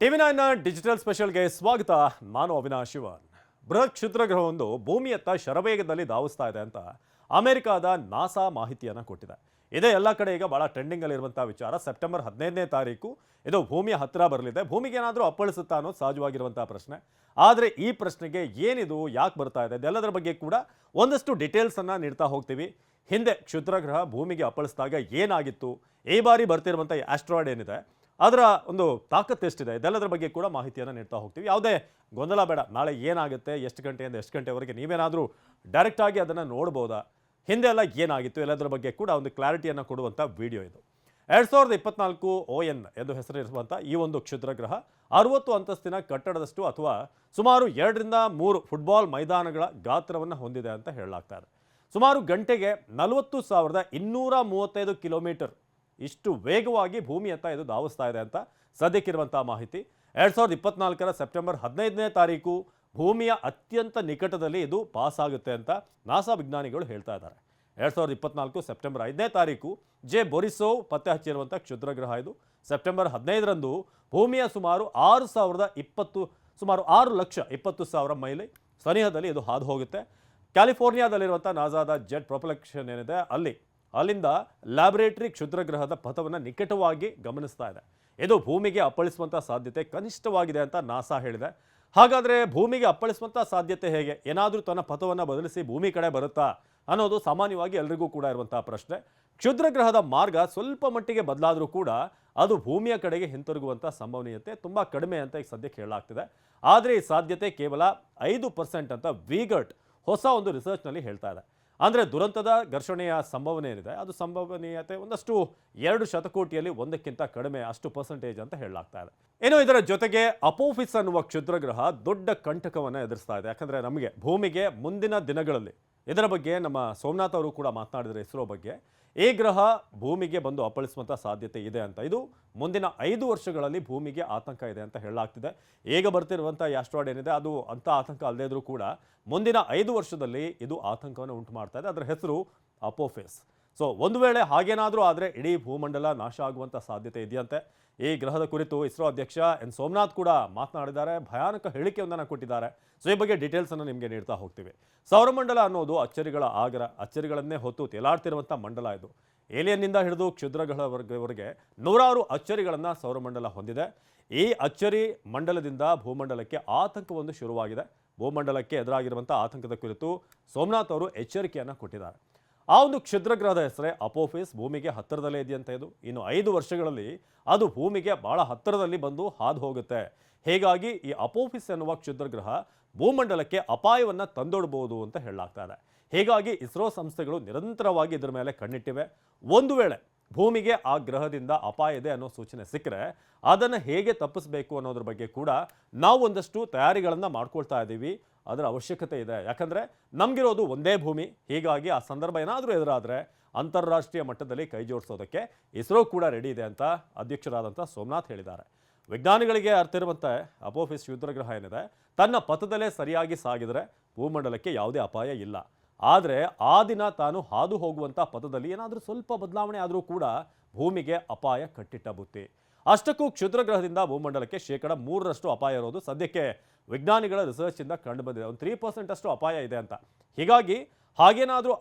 ಟಿವಿ9 digital ಸ್ಪೆಷಲ್ಗೆ ಸ್ವಾಗತ. ನಾನು ಅವಿನಾಶ್ ಶಿವನ್. ಬೃಹತ್ ಕ್ಷುದ್ರಗ್ರಹವೊಂದು ಭೂಮಿಯತ್ತ ಶರವೇಗದಲ್ಲಿ ಧಾವಿಸ್ತಾ ಇದೆ ಅಂತ ಅಮೆರಿಕಾದ ನಾಸಾ ಮಾಹಿತಿಯನ್ನು ಕೊಟ್ಟಿದೆ. ಇದೇ ಎಲ್ಲ ಕಡೆ ಈಗ ಬಹಳ ಟ್ರೆಂಡಿಂಗ್ ಅಲ್ಲಿರುವಂತಹ ವಿಚಾರ. ಸೆಪ್ಟೆಂಬರ್ 15ನೇ ತಾರೀಕು ಇದು ಭೂಮಿಯ ಹತ್ತಿರ ಬರಲಿದೆ. ಭೂಮಿಗೆ ಏನಾದರೂ ಅಪ್ಪಳಿಸುತ್ತಾ ಅನ್ನೋದು ಸಹಜವಾಗಿರುವಂತಹ ಪ್ರಶ್ನೆ. ಆದರೆ ಈ ಪ್ರಶ್ನೆಗೆ ಏನಿದು, ಯಾಕೆ ಬರ್ತಾ ಇದೆ, ಇದೆಲ್ಲದರ ಬಗ್ಗೆ ಕೂಡ ಒಂದಷ್ಟು ಡೀಟೇಲ್ಸನ್ನು ನೀಡ್ತಾ ಹೋಗ್ತೀವಿ. ಹಿಂದೆ ಕ್ಷುದ್ರಗ್ರಹ ಭೂಮಿಗೆ ಅಪ್ಪಳಿಸಿದಾಗ ಏನಾಗಿತ್ತು, ಈ ಬಾರಿ ಬರ್ತಿರುವಂಥ ಆಸ್ಟ್ರಾಯ್ಡ್ ಏನಿದೆ ಅದರ ಒಂದು ತಾಕತ್ತು ಎಷ್ಟಿದೆ, ಇದೆಲ್ಲದರ ಬಗ್ಗೆ ಕೂಡ ಮಾಹಿತಿಯನ್ನು ನೀಡ್ತಾ ಹೋಗ್ತೀವಿ. ಯಾವುದೇ ಗೊಂದಲ ಬೇಡ. ನಾಳೆ ಏನಾಗುತ್ತೆ, ಎಷ್ಟು ಗಂಟೆಯಿಂದ ಎಷ್ಟು ಗಂಟೆವರೆಗೆ ನೀವೇನಾದರೂ ಡೈರೆಕ್ಟಾಗಿ ಅದನ್ನು ನೋಡ್ಬೋದಾ, ಹಿಂದೆ ಎಲ್ಲ ಏನಾಗಿತ್ತು, ಎಲ್ಲದರ ಬಗ್ಗೆ ಕೂಡ ಒಂದು ಕ್ಲಾರಿಟಿಯನ್ನು ಕೊಡುವಂಥ ವಿಡಿಯೋ ಇದು. 2024 ON ಎಂದು ಹೆಸರಿರುವಂಥ ಈ ಒಂದು ಕ್ಷುದ್ರಗ್ರಹ 60 ಅಂತಸ್ತಿನ ಕಟ್ಟಡದಷ್ಟು ಅಥವಾ ಸುಮಾರು 2ರಿಂದ 3 ಫುಟ್ಬಾಲ್ ಮೈದಾನಗಳ ಗಾತ್ರವನ್ನು ಹೊಂದಿದೆ ಅಂತ ಹೇಳಲಾಗ್ತಾ ಇದೆ. ಸುಮಾರು ಗಂಟೆಗೆ 40,235 ಕಿಲೋಮೀಟರ್ ಇಷ್ಟು ವೇಗವಾಗಿ ಭೂಮಿಯತ್ತ ಇದು ಧಾವಿಸ್ತಾ ಇದೆ ಅಂತ ಸದ್ಯಕ್ಕಿರುವಂಥ ಮಾಹಿತಿ. 2024 ಸೆಪ್ಟೆಂಬರ್ 15ನೇ ತಾರೀಕು ಭೂಮಿಯ ಅತ್ಯಂತ ನಿಕಟದಲ್ಲಿ ಇದು ಪಾಸ್ ಆಗುತ್ತೆ ಅಂತ ನಾಸಾ ವಿಜ್ಞಾನಿಗಳು ಹೇಳ್ತಾ ಇದ್ದಾರೆ. 2024 ಸೆಪ್ಟೆಂಬರ್ 5ನೇ ತಾರೀಕು ಜೆ ಬೊರಿಸೋವ್ ಪತ್ತೆ ಹಚ್ಚಿರುವಂಥ ಕ್ಷುದ್ರಗ್ರಹ ಇದು. ಸೆಪ್ಟೆಂಬರ್ 15ರಂದು ಭೂಮಿಯ ಸುಮಾರು 6,20,000 ಮೈಲಿ ಸನಿಹದಲ್ಲಿ ಇದು ಹಾದು ಹೋಗುತ್ತೆ. ಕ್ಯಾಲಿಫೋರ್ನಿಯಾದಲ್ಲಿರುವಂಥ ನಾಸಾದ ಜೆಟ್ ಪ್ರೊಪಲ್ಷನ್ ಏನಿದೆ ಅಲ್ಲಿಂದ ಲ್ಯಾಬೊರೇಟರಿ ಕ್ಷುದ್ರಗ್ರಹದ ಪಥವನ್ನು ನಿಕಟವಾಗಿ ಗಮನಿಸ್ತಾ ಇದೆ. ಇದು ಭೂಮಿಗೆ ಅಪ್ಪಳಿಸುವಂಥ ಸಾಧ್ಯತೆ ಕನಿಷ್ಠವಾಗಿದೆ ಅಂತ ನಾಸಾ ಹೇಳಿದೆ. ಹಾಗಾದರೆ ಭೂಮಿಗೆ ಅಪ್ಪಳಿಸುವಂಥ ಸಾಧ್ಯತೆ ಹೇಗೆ, ಏನಾದರೂ ತನ್ನ ಪಥವನ್ನು ಬದಲಿಸಿ ಭೂಮಿ ಕಡೆ ಬರುತ್ತಾ ಅನ್ನೋದು ಸಾಮಾನ್ಯವಾಗಿ ಎಲ್ರಿಗೂ ಕೂಡ ಇರುವಂಥ ಪ್ರಶ್ನೆ. ಕ್ಷುದ್ರಗ್ರಹದ ಮಾರ್ಗ ಸ್ವಲ್ಪ ಮಟ್ಟಿಗೆ ಬದಲಾದರೂ ಕೂಡ ಅದು ಭೂಮಿಯ ಕಡೆಗೆ ಹಿಂತಿರುಗುವಂಥ ಸಂಭವನೀಯತೆ ತುಂಬ ಕಡಿಮೆ ಅಂತ ಈಗ ಸದ್ಯಕ್ಕೆ ಹೇಳಲಾಗ್ತಿದೆ. ಆದರೆ ಈ ಸಾಧ್ಯತೆ ಕೇವಲ 5% ಅಂತ ವಿಗಟ್ ಹೊಸ ಒಂದು ರಿಸರ್ಚ್ನಲ್ಲಿ ಹೇಳ್ತಾ ಇದೆ. ಅಂದರೆ ದುರಂತದ ಘರ್ಷಣೆಯ ಸಂಭವನೆ ಏನಿದೆ ಅದು ಸಂಭವನೀಯತೆ ಒಂದಷ್ಟು 2 ಶತಕೋಟಿಯಲ್ಲಿ 1ಕ್ಕಿಂತ ಕಡಿಮೆ, ಅಷ್ಟು ಪರ್ಸೆಂಟೇಜ್ ಅಂತ ಹೇಳಲಾಗ್ತಾ ಇದೆ. ಇನ್ನು ಇದರ ಜೊತೆಗೆ ಅಪೋಫಿಸ್ ಅನ್ನುವ ಕ್ಷುದ್ರಗ್ರಹ ದೊಡ್ಡ ಕಂಟಕವನ್ನು ಎದುರಿಸ್ತಾ ಇದೆ. ಯಾಕಂದರೆ ನಮಗೆ ಭೂಮಿಗೆ ಮುಂದಿನ ದಿನಗಳಲ್ಲಿ ಇದರ ಬಗ್ಗೆ ನಮ್ಮ ಸೋಮನಾಥ್ ಅವರು ಕೂಡ ಮಾತನಾಡಿದರೆ ಇಸ್ರೋ ಬಗ್ಗೆ, ಈ ಗ್ರಹ ಭೂಮಿಗೆ ಬಂದು ಅಪ್ಪಳಿಸುವಂಥ ಸಾಧ್ಯತೆ ಇದೆ ಅಂತ. ಇದು ಮುಂದಿನ 5 ವರ್ಷಗಳಲ್ಲಿ ಭೂಮಿಗೆ ಆತಂಕ ಇದೆ ಅಂತ ಹೇಳಲಾಗ್ತಿದೆ. ಈಗ ಬರ್ತಿರುವಂಥ ಆಸ್ಟ್ರಾಯ್ಡ್ ಏನಿದೆ ಅದು ಅಂಥ ಆತಂಕ ಅಲ್ಲದೇ ಇದ್ರೂ ಕೂಡ ಮುಂದಿನ 5 ವರ್ಷದಲ್ಲಿ ಇದು ಆತಂಕವನ್ನು ಉಂಟು ಮಾಡ್ತಾ ಇದೆ. ಅದರ ಹೆಸರು ಅಪೋಫಿಸ್. ಸೊ ಒಂದು ವೇಳೆ ಹಾಗೇನಾದರೂ ಆದರೆ ಇಡೀ ಭೂಮಂಡಲ ನಾಶ ಆಗುವಂಥ ಸಾಧ್ಯತೆ ಇದೆಯಂತೆ. ಈ ಗ್ರಹದ ಕುರಿತು ಇಸ್ರೋ ಅಧ್ಯಕ್ಷ ಎನ್ ಸೋಮನಾಥ್ ಕೂಡ ಮಾತನಾಡಿದ್ದಾರೆ, ಭಯಾನಕ ಹೇಳಿಕೆಯೊಂದನ್ನು ಕೊಟ್ಟಿದ್ದಾರೆ. ಸೊ ಈ ಬಗ್ಗೆ ಡೀಟೇಲ್ಸನ್ನು ನಿಮಗೆ ನೀಡ್ತಾ ಹೋಗ್ತೀವಿ. ಸೌರಮಂಡಲ ಅನ್ನೋದು ಅಚ್ಚರಿಗಳ ಆಗರ, ಅಚ್ಚರಿಗಳನ್ನೇ ಹೊತ್ತು ತೇಲಾಡ್ತಿರುವಂಥ ಮಂಡಲ ಇದು. ಏಲಿಯನ್ನಿಂದ ಹಿಡಿದು ಕ್ಷುದ್ರಗ್ರಹವರೆಗೆ 100 ಅಚ್ಚರಿಗಳನ್ನು ಸೌರಮಂಡಲ ಹೊಂದಿದೆ. ಈ ಅಚ್ಚರಿ ಮಂಡಲದಿಂದ ಭೂಮಂಡಲಕ್ಕೆ ಆತಂಕವೊಂದು ಶುರುವಾಗಿದೆ. ಭೂಮಂಡಲಕ್ಕೆ ಎದುರಾಗಿರುವಂಥ ಆತಂಕದ ಕುರಿತು ಸೋಮನಾಥ್ ಅವರು ಎಚ್ಚರಿಕೆಯನ್ನು ಕೊಟ್ಟಿದ್ದಾರೆ. ಆ ಒಂದು ಕ್ಷುದ್ರಗ್ರಹದ ಹೆಸರೇ ಅಪೋಫಿಸ್. ಭೂಮಿಗೆ ಹತ್ತಿರದಲ್ಲೇ ಇದೆಯಂತ ಇದು. ಇನ್ನು 5 ವರ್ಷಗಳಲ್ಲಿ ಅದು ಭೂಮಿಗೆ ಬಹಳ ಹತ್ತಿರದಲ್ಲಿ ಬಂದು ಹಾದು ಹೋಗುತ್ತೆ. ಹೀಗಾಗಿ ಈ ಅಪೋಫಿಸ್ ಎನ್ನುವ ಕ್ಷುದ್ರಗ್ರಹ ಭೂಮಂಡಲಕ್ಕೆ ಅಪಾಯವನ್ನು ತಂದೊಡ್ಬೋದು ಅಂತ ಹೇಳಲಾಗ್ತಾ ಇದೆ. ಹೀಗಾಗಿ ಇಸ್ರೋ ಸಂಸ್ಥೆಗಳು ನಿರಂತರವಾಗಿ ಇದರ ಮೇಲೆ ಕಣ್ಣಿಟ್ಟಿವೆ. ಒಂದು ವೇಳೆ ಭೂಮಿಗೆ ಆ ಗ್ರಹದಿಂದ ಅಪಾಯ ಇದೆ ಅನ್ನೋ ಸೂಚನೆ ಸಿಕ್ಕರೆ ಅದನ್ನು ಹೇಗೆ ತಪ್ಪಿಸಬೇಕು ಅನ್ನೋದ್ರ ಬಗ್ಗೆ ಕೂಡ ನಾವು ಒಂದಷ್ಟು ತಯಾರಿಗಳನ್ನು ಮಾಡ್ಕೊಳ್ತಾ ಇದ್ದೀವಿ. ಅದರ ಅವಶ್ಯಕತೆ ಇದೆ. ಯಾಕಂದರೆ ನಮಗಿರೋದು ಒಂದೇ ಭೂಮಿ. ಹೀಗಾಗಿ ಆ ಸಂದರ್ಭ ಏನಾದರೂ ಎದುರಾದರೆ ಅಂತಾರಾಷ್ಟ್ರೀಯ ಮಟ್ಟದಲ್ಲಿ ಕೈ ಜೋಡಿಸೋದಕ್ಕೆ ಇಸ್ರೋ ಕೂಡ ರೆಡಿ ಇದೆ ಅಂತ ಅಧ್ಯಕ್ಷರಾದಂಥ ಸೋಮನಾಥ್ ಹೇಳಿದ್ದಾರೆ. ವಿಜ್ಞಾನಿಗಳಿಗೆ ಅರ್ಥ ಇರುವಂತೆ ಅಪೋಫಿಸ್ ಕ್ಷುದ್ರಗ್ರಹ ಏನಿದೆ ತನ್ನ ಪಥದಲ್ಲೇ ಸರಿಯಾಗಿ ಸಾಗಿದರೆ ಭೂಮಂಡಲಕ್ಕೆ ಯಾವುದೇ ಅಪಾಯ ಇಲ್ಲ. ಆದರೆ ಆ ದಿನ ತಾನು ಹಾದು ಹೋಗುವಂಥ ಪಥದಲ್ಲಿ ಏನಾದರೂ ಸ್ವಲ್ಪ ಬದಲಾವಣೆ ಆದರೂ ಕೂಡ ಭೂಮಿಗೆ ಅಪಾಯ ಕಟ್ಟಿಟ್ಟ ಬುತ್ತಿ. ಅಷ್ಟಕ್ಕೂ ಕ್ಷುದ್ರಗ್ರಹದಿಂದ ಭೂಮಂಡಲಕ್ಕೆ 3% ಅಪಾಯ ಇರೋದು ಸದ್ಯಕ್ಕೆ ವಿಜ್ಞಾನಿಗಳ ರಿಸರ್ಚಿಂದ ಕಂಡು ಬಂದಿದೆ. ಒಂದು 3% ಅಷ್ಟು ಅಪಾಯ ಇದೆ ಅಂತ. ಹೀಗಾಗಿ ಹಾಗೇನಾದರೂ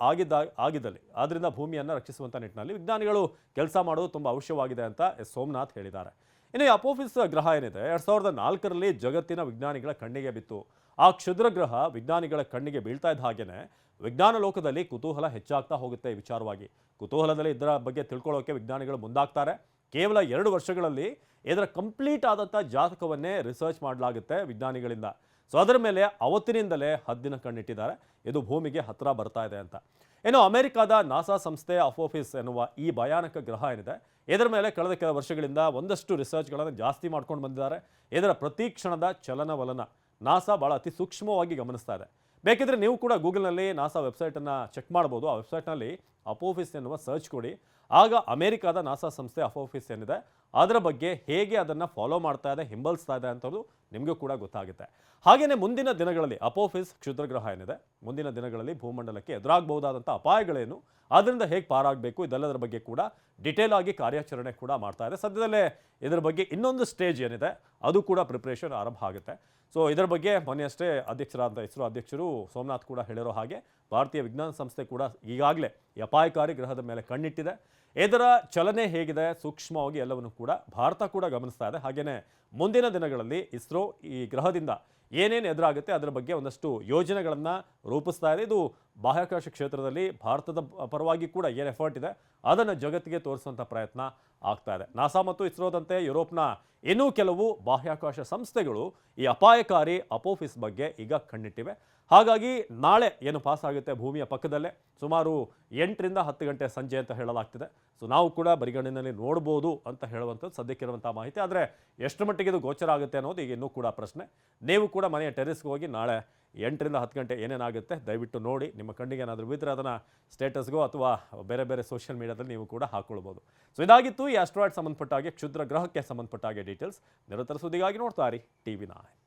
ಆಗಿದ್ದಲ್ಲಿ ಅದರಿಂದ ಭೂಮಿಯನ್ನು ರಕ್ಷಿಸುವಂಥ ನಿಟ್ಟಿನಲ್ಲಿ ವಿಜ್ಞಾನಿಗಳು ಕೆಲಸ ಮಾಡೋದು ತುಂಬ ಅವಶ್ಯವಾಗಿದೆ ಅಂತ ಸೋಮನಾಥ್ ಹೇಳಿದ್ದಾರೆ. ಇನ್ನು ಈ ಅಪೋಫಿಸ್ ಗ್ರಹ ಏನಿದೆ 2004ರಲ್ಲಿ ಜಗತ್ತಿನ ವಿಜ್ಞಾನಿಗಳ ಕಣ್ಣಿಗೆ ಬಿತ್ತು. ಆ ಕ್ಷುದ್ರಗ್ರಹ ವಿಜ್ಞಾನಿಗಳ ಕಣ್ಣಿಗೆ ಬೀಳ್ತಾ ಇದ್ದ ಹಾಗೇನೆ ವಿಜ್ಞಾನ ಲೋಕದಲ್ಲಿ ಕುತೂಹಲ ಹೆಚ್ಚಾಗ್ತಾ ಹೋಗುತ್ತೆ. ಈ ವಿಚಾರವಾಗಿ ಕುತೂಹಲದಲ್ಲಿ ಇದರ ಬಗ್ಗೆ ತಿಳ್ಕೊಳ್ಳೋಕೆ ವಿಜ್ಞಾನಿಗಳು ಮುಂದಾಗ್ತಾರೆ. ಕೇವಲ 2 ವರ್ಷಗಳಲ್ಲಿ ಇದರ ಕಂಪ್ಲೀಟ್ ಆದಂಥ ಜಾತಕವನ್ನೇ ರಿಸರ್ಚ್ ಮಾಡಲಾಗುತ್ತೆ ವಿಜ್ಞಾನಿಗಳಿಂದ. ಸೊ ಅದರ ಮೇಲೆ ಅವತ್ತಿನಿಂದಲೇ ಹದ್ದಿನ ಕಣ್ಣಿಟ್ಟಿದ್ದಾರೆ, ಇದು ಭೂಮಿಗೆ ಹತ್ತಿರ ಬರ್ತಾ ಇದೆ ಅಂತ. ಇನ್ನು ಅಮೆರಿಕಾದ ನಾಸಾ ಸಂಸ್ಥೆ ಅಪೋಫಿಸ್ ಎನ್ನುವ ಈ ಭಯಾನಕ ಗ್ರಹ ಏನಿದೆ ಇದರ ಮೇಲೆ ಕಳೆದ ಕೆಲ ವರ್ಷಗಳಿಂದ ಒಂದಷ್ಟು ರಿಸರ್ಚ್ಗಳನ್ನು ಜಾಸ್ತಿ ಮಾಡ್ಕೊಂಡು ಬಂದಿದ್ದಾರೆ. ಇದರ ಪ್ರತಿ ಕ್ಷಣದ ಚಲನವಲನ ನಾಸಾ ಭಾಳ ಅತಿ ಸೂಕ್ಷ್ಮವಾಗಿ ಗಮನಿಸ್ತಾ ಇದೆ. ಬೇಕಿದ್ರೆ ನೀವು ಕೂಡ ಗೂಗಲ್ನಲ್ಲಿ ನಾಸಾ ವೆಬ್ಸೈಟನ್ನು ಚೆಕ್ ಮಾಡ್ಬೋದು. ಆ ವೆಬ್ಸೈಟ್ನಲ್ಲಿ ಅಪೋಫಿಸ್ ಎನ್ನುವ ಸರ್ಚ್ ಕೊಡಿ. ಆಗ ಅಮೆರಿಕಾದ ನಾಸಾ ಸಂಸ್ಥೆ ಅಪೋಫಿಸ್ ಏನಿದೆ ಅದರ ಬಗ್ಗೆ ಹೇಗೆ ಅದನ್ನು ಫಾಲೋ ಮಾಡ್ತಾ ಇದೆ, ಹಿಂಬಲಿಸ್ತಾ ಇದೆ ಅಂತದ್ದು ನಿಮಗೂ ಕೂಡ ಗೊತ್ತಾಗುತ್ತೆ. ಹಾಗೆಯೇ ಮುಂದಿನ ದಿನಗಳಲ್ಲಿ ಅಪೋಫಿಸ್ ಕ್ಷುದ್ರಗ್ರಹ ಏನಿದೆ, ಮುಂದಿನ ದಿನಗಳಲ್ಲಿ ಭೂಮಂಡಲಕ್ಕೆ ಎದುರಾಗಬಹುದಾದಂಥ ಅಪಾಯಗಳೇನು, ಅದರಿಂದ ಹೇಗೆ ಪಾರಾಗಬೇಕು, ಇದೆಲ್ಲದರ ಬಗ್ಗೆ ಕೂಡ ಡಿಟೇಲ್ ಆಗಿ ಕಾರ್ಯಾಚರಣೆ ಕೂಡ ಮಾಡ್ತಾ ಇದೆ. ಸದ್ಯದಲ್ಲೇ ಇದರ ಬಗ್ಗೆ ಇನ್ನೊಂದು ಸ್ಟೇಜ್ ಏನಿದೆ ಅದು ಕೂಡ ಪ್ರಿಪ್ರೇಷನ್ ಆರಂಭ ಆಗುತ್ತೆ. ಸೊ ಇದರ ಬಗ್ಗೆ ಮೊನ್ನೆಯಷ್ಟೇ ಅಧ್ಯಕ್ಷರಾದ ಇಸ್ರೋ ಅಧ್ಯಕ್ಷರು ಸೋಮನಾಥ್ ಕೂಡ ಹೇಳಿರೋ ಹಾಗೆ ಭಾರತೀಯ ವಿಜ್ಞಾನ ಸಂಸ್ಥೆ ಕೂಡ ಈಗಾಗಲೇ ಈ ಅಪಾಯಕಾರಿ ಗ್ರಹದ ಮೇಲೆ ಕಣ್ಣಿಟ್ಟಿದೆ. ಇದರ ಚಲನೆ ಹೇಗಿದೆ ಸೂಕ್ಷ್ಮವಾಗಿ ಎಲ್ಲವನ್ನು ಕೂಡ ಭಾರತ ಕೂಡ ಗಮನಿಸ್ತಾ ಇದೆ. ಹಾಗೆಯೇ ಮುಂದಿನ ದಿನಗಳಲ್ಲಿ ಇಸ್ರೋ ಈ ಗ್ರಹದಿಂದ ಏನೇನು ಎದುರಾಗುತ್ತೆ ಅದರ ಬಗ್ಗೆ ಒಂದಷ್ಟು ಯೋಜನೆಗಳನ್ನು ರೂಪಿಸ್ತಾ ಇದೆ. ಇದು ಬಾಹ್ಯಾಕಾಶ ಕ್ಷೇತ್ರದಲ್ಲಿ ಭಾರತದ ಪರವಾಗಿ ಕೂಡ ಏನು ಎಫರ್ಟ್ ಇದೆ ಅದನ್ನು ಜಗತ್ತಿಗೆ ತೋರಿಸುವಂಥ ಪ್ರಯತ್ನ ಆಗ್ತಾ ಇದೆ. ನಾಸಾ ಮತ್ತು ಇಸ್ರೋದಂತೆ ಯುರೋಪ್ನ ಇನ್ನೂ ಕೆಲವು ಬಾಹ್ಯಾಕಾಶ ಸಂಸ್ಥೆಗಳು ಈ ಅಪಾಯಕಾರಿ ಅಪೋಫಿಸ್ ಬಗ್ಗೆ ಈಗ ಕಣ್ಣಿಟ್ಟಿವೆ. ಹಾಗಾಗಿ ನಾಳೆ ಏನು ಪಾಸ್ ಆಗುತ್ತೆ ಭೂಮಿಯ ಪಕ್ಕದಲ್ಲೇ ಸುಮಾರು 8ರಿಂದ 10 ಗಂಟೆ ಸಂಜೆ ಅಂತ ಹೇಳಲಾಗ್ತಿದೆ. ಸೊ ನಾವು ಕೂಡ ಬರಿಗಣ್ಣಿನಲ್ಲಿ ನೋಡ್ಬೋದು ಅಂತ ಹೇಳುವಂಥದ್ದು ಸದ್ಯಕ್ಕಿರುವಂಥ ಮಾಹಿತಿ. ಆದರೆ ಎಷ್ಟು ಮಟ್ಟಿಗೆ ಇದು ಗೋಚರ ಆಗುತ್ತೆ ಅನ್ನೋದು ಈಗ ಇನ್ನೂ ಕೂಡ ಪ್ರಶ್ನೆ. ನೀವು ಕೂಡ ಮನೆಯ ಟೆರೆಸ್ಗೆ ಹೋಗಿ ನಾಳೆ 8ರಿಂದ 10 ಗಂಟೆ ಏನೇನಾಗುತ್ತೆ ದಯವಿಟ್ಟು ನೋಡಿ. ನಿಮ್ಮ ಕಣ್ಣಿಗೆ ಏನಾದರೂ ಬಿದ್ದರೆ ಅದನ್ನು ಸ್ಟೇಟಸ್ಗೋ ಅಥವಾ ಬೇರೆ ಬೇರೆ ಸೋಷಿಯಲ್ ಮೀಡಿಯಾದಲ್ಲಿ ನೀವು ಕೂಡ ಹಾಕ್ಕೊಳ್ಬೋದು. ಸೊ ಇದಾಗಿತ್ತು ಈ ಆಸ್ಟ್ರಾಯ್ಡ್ ಸಂಬಂಧಪಟ್ಟ ಹಾಗೆ ಕ್ಷುದ್ರ ಗ್ರಹಕ್ಕೆ ಸಂಬಂಧಪಟ್ಟ ಹಾಗೆ ಡೀಟೇಲ್ಸ್. ನಿರಂತರ ಸುದ್ದಿಗಾಗಿ ನೋಡ್ತಾ ಇರಿ TV9.